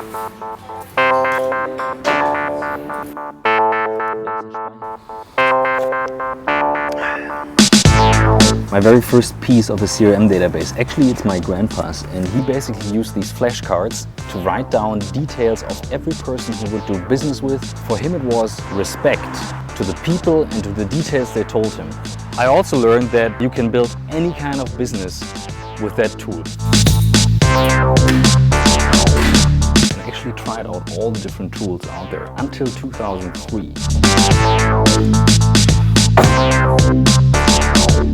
My very first piece of a CRM database, actually it's my grandpa's, and he basically used these flashcards to write down details of every person he would do business with. For him it was respect to the people and to the details they told him. I also learned that you can build any kind of business with that tool. I actually tried out all the different tools out there until 2003.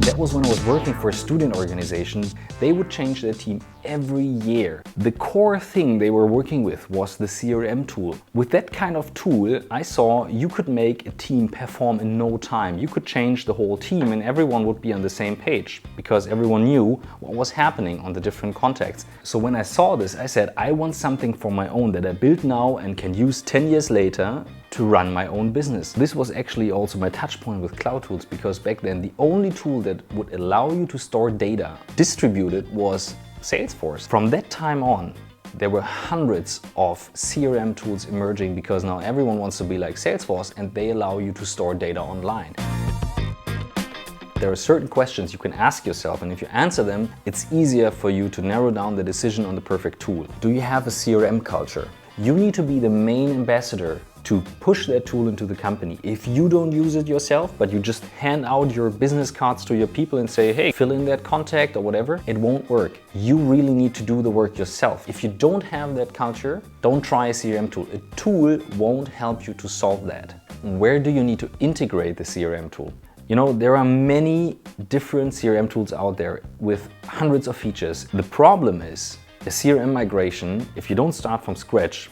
That was when I was working for a student organization. They would change their team every year. The core thing they were working with was the CRM tool. With that kind of tool, I saw you could make a team perform in no time. You could change the whole team and everyone would be on the same page because everyone knew what was happening on the different contacts. So when I saw this, I said, I want something for my own that I build now and can use 10 years later to run my own business. This was actually also my touch point with cloud tools, because back then the only tool that would allow you to store data distributed was Salesforce. From that time on, there were hundreds of CRM tools emerging because now everyone wants to be like Salesforce and they allow you to store data online. There are certain questions you can ask yourself, and if you answer them, it's easier for you to narrow down the decision on the perfect tool. Do you have a CRM culture? You need to be the main ambassador to push that tool into the company. If you don't use it yourself, but you just hand out your business cards to your people and say, hey, fill in that contact or whatever, it won't work. You really need to do the work yourself. If you don't have that culture, don't try a CRM tool. A tool won't help you to solve that. Where do you need to integrate the CRM tool? You know, there are many different CRM tools out there with hundreds of features. The problem is, a CRM migration, if you don't start from scratch,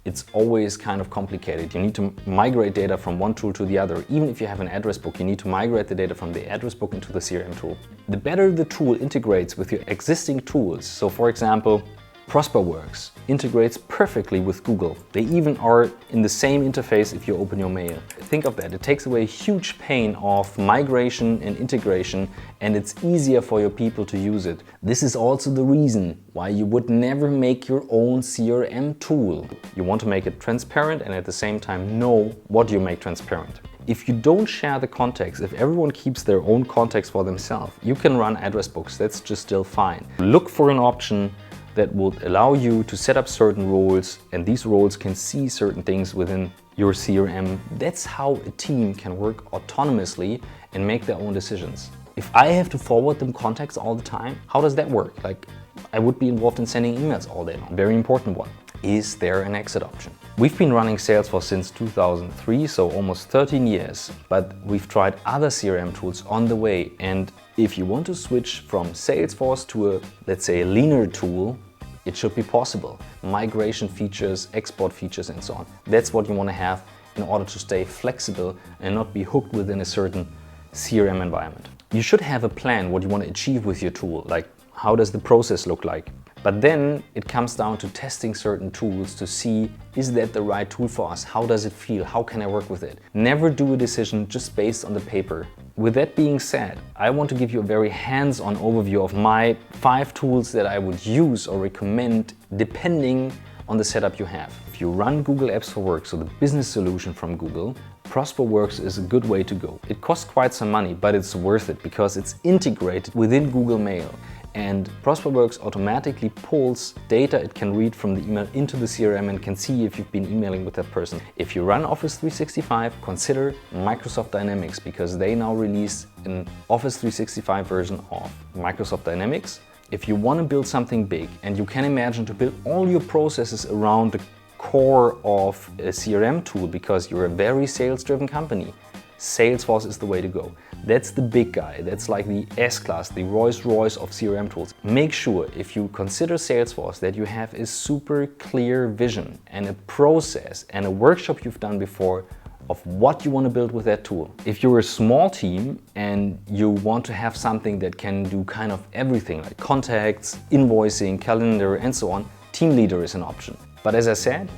it's always kind of complicated. You need to migrate data from one tool to the other. Even if you have an address book, you need to migrate the data from the address book into the CRM tool. The better the tool integrates with your existing tools, so for example, ProsperWorks integrates perfectly with Google. They even are in the same interface if you open your mail. Think of that. It takes away a huge pain of migration and integration, and it's easier for your people to use it. This is also the reason why you would never make your own CRM tool. You want to make it transparent and at the same time know what you make transparent. If you don't share the context, if everyone keeps their own context for themselves, you can run address books. That's just still fine. Look for an option that would allow you to set up certain roles, and these roles can see certain things within your CRM. That's how a team can work autonomously and make their own decisions. If I have to forward them contacts all the time, how does that work? Like, I would be involved in sending emails all day long. Very important one. Is there an exit option? We've been running Salesforce since 2003, so almost 13 years, but we've tried other CRM tools on the way. And if you want to switch from Salesforce to a, let's say, a leaner tool, it should be possible. Migration features, export features, and so on. That's what you want to have in order to stay flexible and not be hooked within a certain CRM environment. You should have a plan what you want to achieve with your tool, like how does the process look like? But then it comes down to testing certain tools to see, is that the right tool for us? How does it feel? How can I work with it? Never do a decision just based on the paper. With that being said, I want to give you a very hands-on overview of my 5 tools that I would use or recommend depending on the setup you have. If you run Google Apps for Work, so the business solution from Google, ProsperWorks is a good way to go. It costs quite some money, but it's worth it because it's integrated within Google Mail. And ProsperWorks automatically pulls data it can read from the email into the CRM and can see if you've been emailing with that person. If you run Office 365, consider Microsoft Dynamics, because they now release an Office 365 version of Microsoft Dynamics. If you want to build something big and you can imagine to build all your processes around the core of a CRM tool because you're a very sales-driven company, Salesforce is the way to go. That's the big guy. That's like the S-Class, the Rolls-Royce of CRM tools. Make sure, if you consider Salesforce, that you have a super clear vision and a process and a workshop you've done before of what you want to build with that tool. If you're a small team and you want to have something that can do kind of everything, like contacts, invoicing, calendar, and so on, Team Leader is an option. But as I said,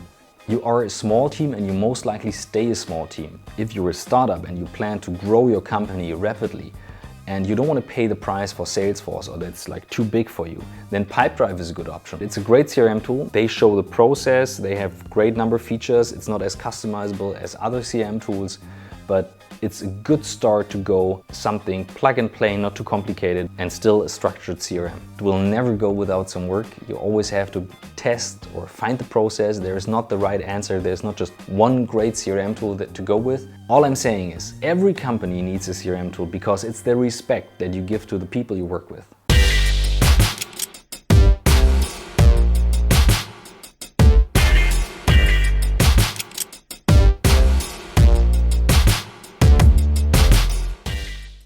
you are a small team and you most likely stay a small team. If you're a startup and you plan to grow your company rapidly, and you don't want to pay the price for Salesforce, or that's like too big for you, then Pipedrive is a good option. It's a great CRM tool. They show the process, they have great number of features. It's not as customizable as other CRM tools, but it's a good start to go something plug and play, not too complicated, and still a structured CRM. It will never go without some work. You always have to test or find the process. There is not the right answer. There's not just one great CRM tool to go with. All I'm saying is every company needs a CRM tool because it's the respect that you give to the people you work with.